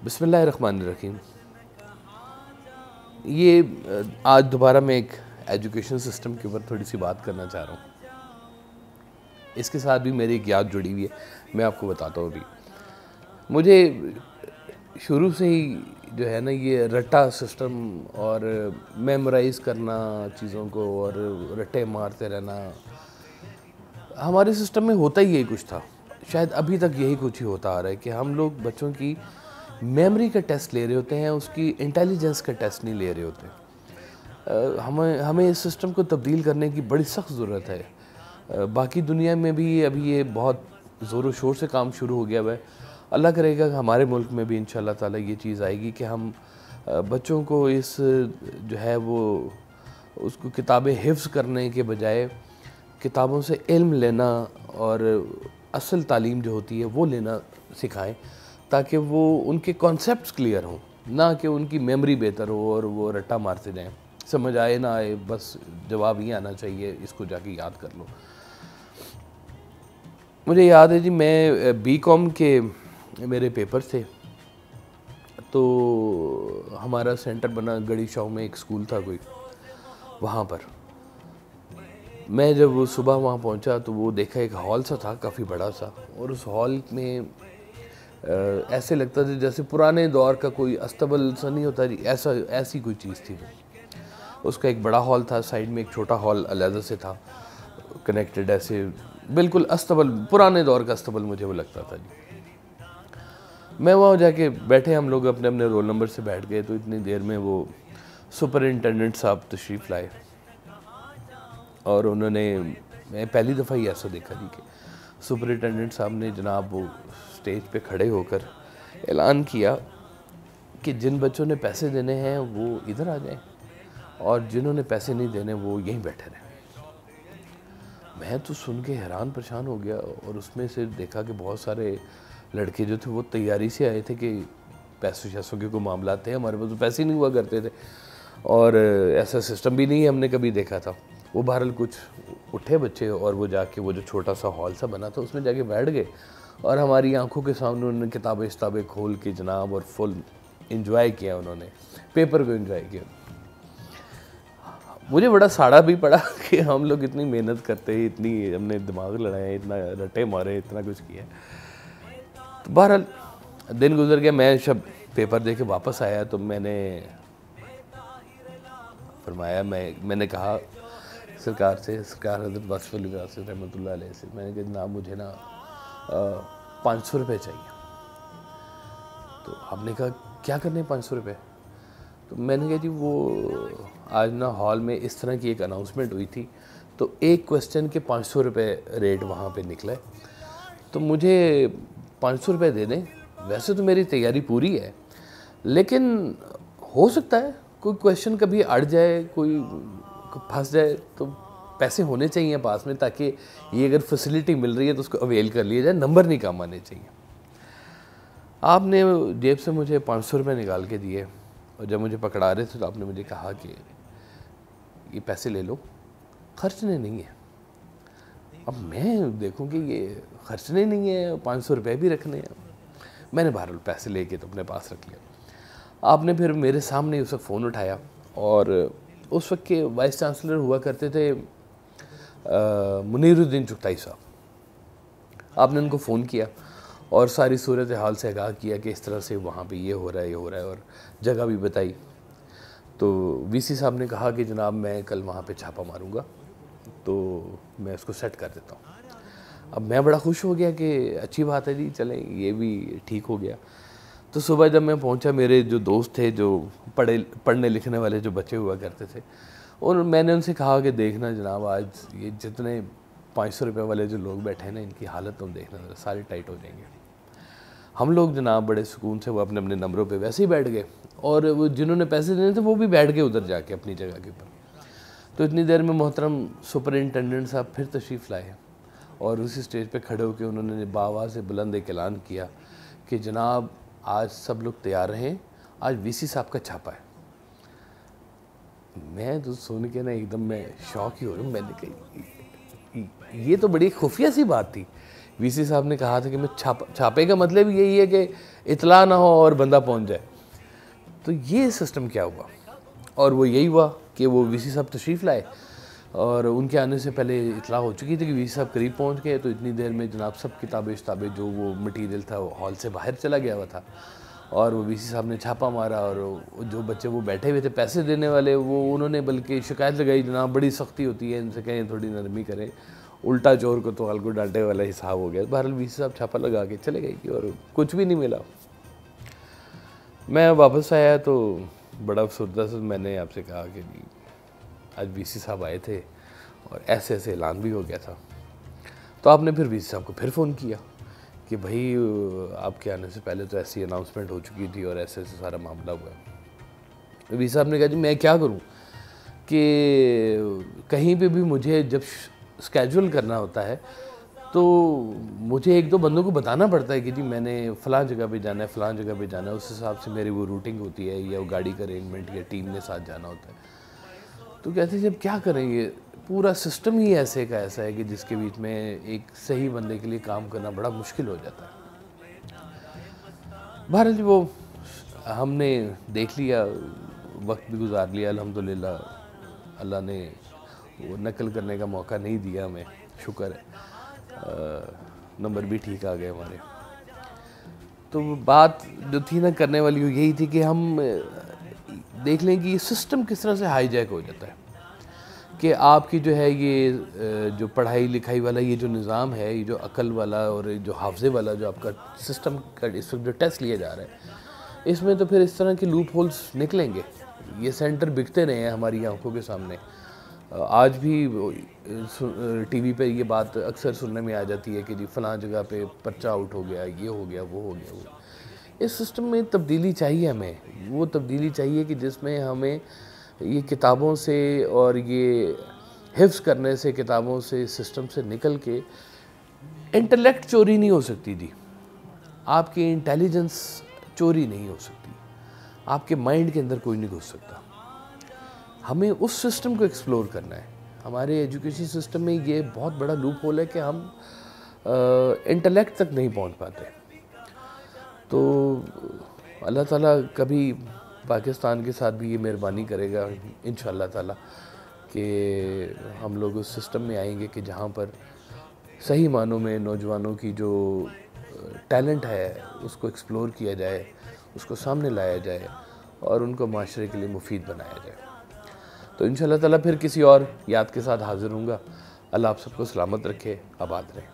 बिस्मिल्लाहिर्रहमानिर्रहीम। ये आज दोबारा मैं एक एजुकेशन सिस्टम के ऊपर थोड़ी सी बात करना चाह रहा हूँ। इसके साथ भी मेरी एक याद जुड़ी हुई है, मैं आपको बताता हूँ। अभी मुझे शुरू से ही जो है ना, ये रट्टा सिस्टम और मेमोराइज़ करना चीज़ों को और रट्टे मारते रहना, हमारे सिस्टम में होता ही यही कुछ था। शायद अभी तक यही कुछ ही होता आ रहा है कि हम लोग बच्चों की मेमोरी का टेस्ट ले रहे होते हैं, उसकी इंटेलिजेंस का टेस्ट नहीं ले रहे होते। हमें इस सिस्टम को तब्दील करने की बड़ी सख्त ज़रूरत है। बाकी दुनिया में भी अभी ये बहुत ज़ोर शोर से काम शुरू हो गया हुआ है। अल्लाह करेगा कि हमारे मुल्क में भी इंशाअल्लाह ताला ये चीज़ आएगी कि हम बच्चों को इस जो है वो उसको किताबें हिफ्ज़ करने के बजाय किताबों से इल्म लेना और असल तालीम जो होती है वो लेना सिखाएं, ताकि वो उनके कॉन्सेप्ट्स क्लियर हों, ना कि उनकी मेमोरी बेहतर हो और वो रट्टा मारते जाएं। समझ आए ना आए, बस जवाब ही आना चाहिए, इसको जाके याद कर लो। मुझे याद है जी, मैं बीकॉम के मेरे पेपर थे, तो हमारा सेंटर बना गड़ी शाह में, एक स्कूल था कोई, वहाँ पर मैं जब वो सुबह वहाँ पहुँचा तो वो देखा एक हॉल सा था, काफ़ी बड़ा सा, और उस हॉल में ऐसे लगता था जैसे पुराने दौर का कोई अस्तबल सा नहीं होता जी, ऐसी कोई चीज़ थी। उसका एक बड़ा हॉल था, साइड में एक छोटा हॉल अलग से था कनेक्टेड, ऐसे बिल्कुल अस्तबल, पुराने दौर का अस्तबल मुझे वो लगता था जी। मैं वहाँ जाके बैठे, हम लोग अपने अपने रोल नंबर से बैठ गए, तो इतनी देर में वो सुपरिटेंडेंट साहब तशरीफ़ लाए और उन्होंने, मैं पहली दफ़ा ही ऐसा देखा जी कि सुपरिटेंडेंट साहब ने जनाब वो स्टेज पे खड़े होकर ऐलान किया कि जिन बच्चों ने पैसे देने हैं वो इधर आ जाएं और जिन्होंने पैसे नहीं देने वो यहीं बैठे रहें। मैं तो सुन के हैरान परेशान हो गया, और उसमें से देखा कि बहुत सारे लड़के जो थे वो तैयारी से आए थे कि पैसों शैसों के कोई मामला थे, हमारे पास तो पैसे नहीं हुआ करते थे और ऐसा सिस्टम भी नहीं हमने कभी देखा था। वो बहरहाल कुछ उठे बच्चे और वो जाके वो जो छोटा सा हॉल सा बना था उसमें जाके बैठ गए, और हमारी आंखों के सामने उन्होंने किताबें खोल के जनाब और फुल इंजॉय किया, उन्होंने पेपर को इंजॉय किया। मुझे बड़ा साड़ा भी पड़ा कि हम लोग इतनी मेहनत करते हैं, इतनी हमने दिमाग लड़ाए, इतना रट्टे मारे, इतना कुछ किया। तो बहरहाल दिन गुजर गया, मैं जब पेपर दे के वापस आया तो मैंने फरमाया, मैंने कहा सरकार से, सरकार हज़रत वासिफ़ अली वासिफ़ रहमतुल्लाह अलैह से, मैंने कहा जनाब मुझे ना 500 रुपये चाहिए। तो आपने कहा क्या करने 500 रुपये? तो मैंने कहा जी वो आज ना हॉल में इस तरह की एक अनाउंसमेंट हुई थी, तो एक क्वेश्चन के 500 रुपये रेट वहाँ पे निकला है, तो मुझे 500 रुपये दे दें। वैसे तो मेरी तैयारी पूरी है, लेकिन हो सकता है कोई क्वेश्चन कभी अड़ जाए, कोई फंस जाए, तो पैसे होने चाहिए पास में, ताकि ये अगर फैसिलिटी मिल रही है तो उसको अवेल कर लिया जाए, नंबर नहीं कम आने चाहिए। आपने जेब से मुझे 500 रुपये निकाल के दिए, और जब मुझे पकड़ा रहे थे तो आपने मुझे कहा कि ये पैसे ले लो, खर्चने नहीं है। अब मैं देखूं कि ये खर्चने नहीं है, 500 रुपये भी रखने हैं। मैंने बहरहाल पैसे लेके तो अपने पास रख लिया। आपने फिर मेरे सामने उस वक्त फ़ोन उठाया, और उस वक्त के वाइस चांसलर हुआ करते थे मुनीरुद्दीन चुगताई साहब। आपने उनको फ़ोन किया और सारी सूरत हाल से आगाह किया कि इस तरह से वहाँ पे ये हो रहा है, ये हो रहा है, और जगह भी बताई। तो वीसी साहब ने कहा कि जनाब मैं कल वहाँ पे छापा मारूंगा, तो मैं उसको सेट कर देता हूँ। अब मैं बड़ा खुश हो गया कि अच्छी बात है जी, चलें ये भी ठीक हो गया। तो सुबह जब मैं पहुंचा, मेरे जो दोस्त थे, जो पढ़ने लिखने वाले जो बच्चे हुआ करते थे, और मैंने उनसे कहा कि देखना जनाब, आज ये जितने 500 रुपये वाले जो लोग बैठे हैं ना, इनकी हालत तुम देखना, सारे टाइट हो जाएंगे। हम लोग जनाब बड़े सुकून से वो अपने अपने नंबरों पे वैसे ही बैठ गए, और वो जिन्होंने पैसे देने थे वो भी बैठ गए उधर जाके अपनी जगह के ऊपर। तो इतनी देर में मोहतरम सुपरिटेंडेंट साहब फिर तशरीफ़ लाए, और उसी स्टेज पे खड़े होकर उन्होंने बाआवाज़ से बुलंद एक ऐलान किया कि जनाब आज सब लोग तैयार रहें, आज वीसी साहब का छापा है। मैं तो सुन के ना एकदम मैं शौक ही हो गया। मैंने कही ये तो बड़ी खुफिया सी बात थी وی سی صاحب نے کہا تھا کہ میں چھاپے کا مطلب یہی ہے کہ اطلاع نہ ہو اور بندہ پہنچ جائے. تو یہ سسٹم کیا ہوا؟ اور وہ یہی ہوا کہ وہ وی سی صاحب تشریف لائے اور ان کے آنے سے پہلے اطلاع ہو چکی تھی کہ وی سی صاحب قریب پہنچ گئے. تو اتنی دیر میں جناب سب کتابیں جو وہ مٹیریل تھا وہ ہال سے باہر چلا گیا ہوا تھا. اور وہ وی سی صاحب نے چھاپا مارا اور جو بچے وہ بیٹھے ہوئے تھے پیسے دینے والے, وہ انہوں نے بلکہ شکایت لگائی, جناب بڑی سختی ہوتی ہے, ان سے کہیں تھوڑی نرمی کریں, الٹا چور کو تو کو ڈانٹے والا حساب ہو گیا. بہرحال وی سی صاحب چھاپا لگا کے چلے گئے اور کچھ بھی نہیں ملا. میں واپس آیا تو بڑا افسردہ سے میں نے آپ سے کہا کہ جی آج وی سی صاحب آئے تھے اور ایسے اعلان بھی ہو گیا تھا. تو آپ نے پھر وی سی صاحب کو پھر فون کیا کہ بھائی آپ کے آنے سے پہلے تو ایسی اناؤنسمنٹ ہو چکی تھی اور ایسے سارا معاملہ ہوا ہے. وی سی صاحب نے کہا جی میں کیا کروں کہ کہیں پہ بھی مجھے جب اسکیجول کرنا ہوتا ہے تو مجھے ایک دو بندوں کو بتانا پڑتا ہے کہ جی میں نے فلاں جگہ پہ جانا ہے, فلاں جگہ پہ جانا ہے, اس حساب سے میری وہ روٹنگ ہوتی ہے یا وہ گاڑی کا ارینجمنٹ یا ٹیم نے ساتھ جانا ہوتا ہے. تو کہتے ہیں جب کیا کریں, یہ پورا سسٹم ہی ایسے کا ایسا ہے کہ جس کے بیچ میں ایک صحیح بندے کے لیے کام کرنا بڑا مشکل ہو جاتا ہے. بہرحال وہ ہم نے دیکھ لیا, وقت بھی گزار لیا الحمدللہ. اللہ نے وہ نقل کرنے کا موقع نہیں دیا ہمیں, شکر ہے. نمبر بھی ٹھیک آ گئے ہمارے. تو بات جو تھی نا کرنے والی وہ یہی تھی کہ ہم دیکھ لیں کہ یہ سسٹم کس طرح سے ہائی جیک ہو جاتا ہے کہ آپ کی جو ہے یہ جو پڑھائی لکھائی والا یہ جو نظام ہے, یہ جو عقل والا اور جو حافظے والا جو آپ کا سسٹم کا اس وقت جو ٹیسٹ لیا جا رہا ہے, اس میں تو پھر اس طرح کے لوپ ہولز نکلیں گے. یہ سینٹر بکتے رہے ہیں ہماری آنکھوں کے سامنے. آج بھی ٹی وی پہ یہ بات اکثر سننے میں آ جاتی ہے کہ جی فلاں جگہ پہ پرچہ آؤٹ ہو گیا, یہ ہو گیا, وہ ہو گیا. اس سسٹم میں تبدیلی چاہیے ہمیں, وہ تبدیلی چاہیے کہ جس میں ہمیں یہ کتابوں سے اور یہ حفظ کرنے سے, کتابوں سے, سسٹم سے نکل کے انٹلیکٹ چوری نہیں ہو سکتی جی, آپ کی انٹیلیجنس چوری نہیں ہو سکتی, آپ کے مائنڈ کے اندر کوئی نہیں گھس سکتا. ہمیں اس سسٹم کو ایکسپلور کرنا ہے. ہمارے ایجوکیشن سسٹم میں یہ بہت بڑا لوپ ہول ہے کہ ہم انٹلیکٹ تک نہیں پہنچ پاتے. تو اللہ تعالیٰ کبھی پاکستان کے ساتھ بھی یہ مہربانی کرے گا انشاءاللہ تعالیٰ کہ ہم لوگ اس سسٹم میں آئیں گے کہ جہاں پر صحیح معنوں میں نوجوانوں کی جو ٹیلنٹ ہے اس کو ایکسپلور کیا جائے, اس کو سامنے لایا جائے اور ان کو معاشرے کے لیے مفید بنایا جائے. تو انشاءاللہ تعالیٰ پھر کسی اور یاد کے ساتھ حاضر ہوں گا. اللہ آپ سب کو سلامت رکھے, آباد رہے.